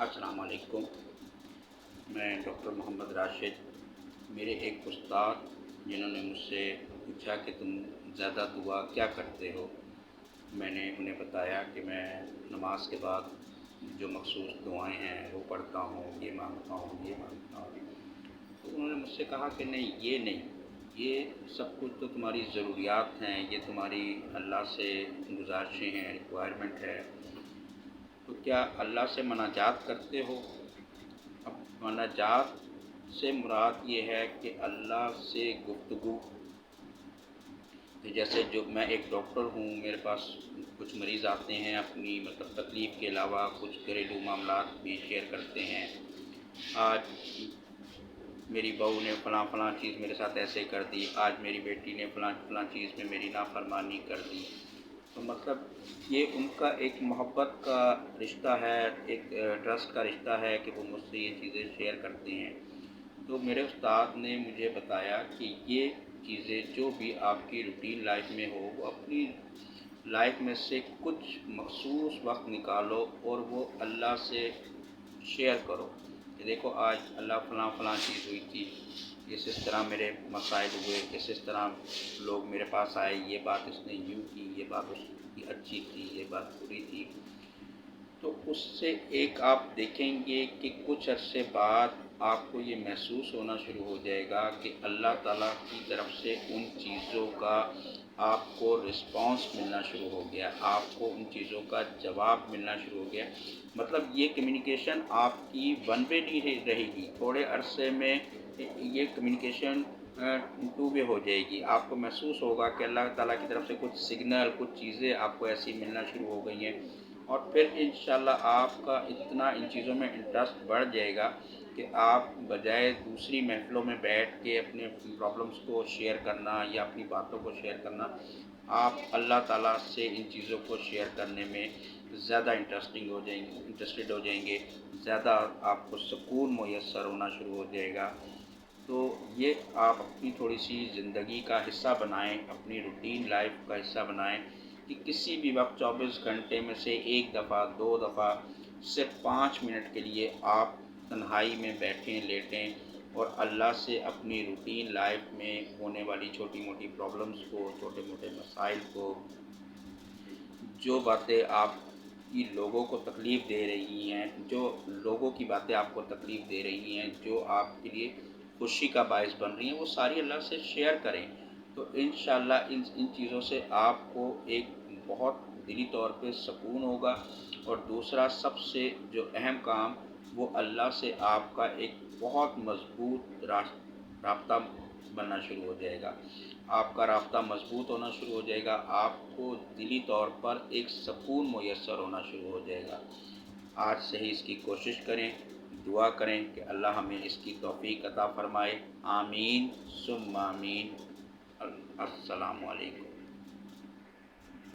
अस्सलाम वालेकुम। मैं डॉक्टर मोहम्मद राशिद। मेरे एक उस्ताद जिन्होंने मुझसे पूछा कि तुम ज़्यादा दुआ क्या करते हो। मैंने उन्हें बताया कि मैं नमाज के बाद जो मखसूस दुआएं हैं वो पढ़ता हूँ, ये मांगता हूँ, ये मांगता हूँ। तो उन्होंने मुझसे कहा कि नहीं, ये सब कुछ तो तुम्हारी ज़रूरियात हैं, ये तुम्हारी अल्लाह से गुजारिशें हैं, रिक्वायरमेंट है। तो क्या अल्लाह से मनाजात करते हो? अब मनाजात से मुराद ये है कि अल्लाह से गुफ्तगू। जैसे जो मैं एक डॉक्टर हूँ, मेरे पास कुछ मरीज़ आते हैं, अपनी मतलब तकलीफ़ के अलावा कुछ घरेलू मामलात भी शेयर करते हैं। आज मेरी बहू ने फ़लाँ चीज़ मेरे साथ ऐसे कर दी, आज मेरी बेटी ने फ़लाँ चीज़ में मेरी नाफरमानी कर दी। तो मतलब ये उनका एक मोहब्बत का रिश्ता है, एक ट्रस्ट का रिश्ता है कि वो मुझसे ये चीज़ें शेयर करते हैं। तो मेरे उस्ताद ने मुझे बताया कि ये चीज़ें जो भी आपकी रूटीन लाइफ में हो, वो अपनी लाइफ में से कुछ मखसूस वक्त निकालो और वो अल्लाह से शेयर करो कि देखो आज अल्लाह फ़लाँ चीज़ हुई थी, इस तरह मेरे मसाइल हुए, इस तरह लोग मेरे पास आए, ये बात इसने यूँ की, ये बात उसकी अच्छी थी, ये बात बुरी थी। तो उससे एक आप देखेंगे कि कुछ अरसे बाद आपको ये महसूस होना शुरू हो जाएगा कि अल्लाह ताला की तरफ से उन चीज़ों का आपको रिस्पांस मिलना शुरू हो गया, आपको उन चीज़ों का जवाब मिलना शुरू हो गया। मतलब ये कम्युनिकेशन आपकी वन वे नहीं रहेगी, थोड़े अरसे में ये कम्युनिकेशन टू वे हो जाएगी। आपको महसूस होगा कि अल्लाह ताला की तरफ से कुछ सिग्नल, कुछ चीज़ें आपको ऐसी मिलना शुरू हो गई हैं और फिर इंशाल्लाह आपका इतना इन चीज़ों में इंटरेस्ट बढ़ जाएगा कि आप बजाय दूसरी महफ़िलों में बैठ के अपने प्रॉब्लम्स को शेयर करना या अपनी बातों को शेयर करना, आप अल्लाह ताला से इन चीज़ों को शेयर करने में ज़्यादा इंटरेस्टेड हो जाएंगे, ज़्यादा आपको सुकून मुयस्सर होना शुरू हो जाएगा। तो ये आप अपनी थोड़ी-सी ज़िंदगी का हिस्सा बनाएँ, अपनी रूटीन लाइफ़ का हिस्सा बनाएँ कि किसी भी वक़्त 24 घंटे में से 1 दफ़ा, 2 दफ़ा, सिर्फ़ 5 मिनट के लिए आप तन्हाई में बैठें, लेटें और अल्लाह से अपनी रूटीन लाइफ़ में होने वाली छोटी-मोटी प्रॉब्लम्स को, छोटे-मोटे मसाइल को, जो बातें आपकी लोगों को तकलीफ़ दे रही हैं, जो लोगों की बातें आपको तकलीफ़ दे रही हैं, जो आपके लिए खुशी का बायस बन रही हैं, वो सारी अल्लाह से शेयर करें। तो इंशाअल्लाह इन इन चीज़ों से आपको एक बहुत दिली तौर पे सुकून होगा और दूसरा सबसे जो अहम काम, वो अल्लाह से आपका एक बहुत मज़बूत राब्ता बनना शुरू हो जाएगा। आपका राब्ता मज़बूत होना शुरू हो जाएगा, आपको दिली तौर पर एक सुकून मुयस्सर होना शुरू हो जाएगा। आज से ही इसकी कोशिश करें, दुआ करें कि अल्लाह हमें इसकी तौफ़ीक़ अता फ़रमाए। आमीन सुम्मा आमीन। अस्सलामु अलैकुम।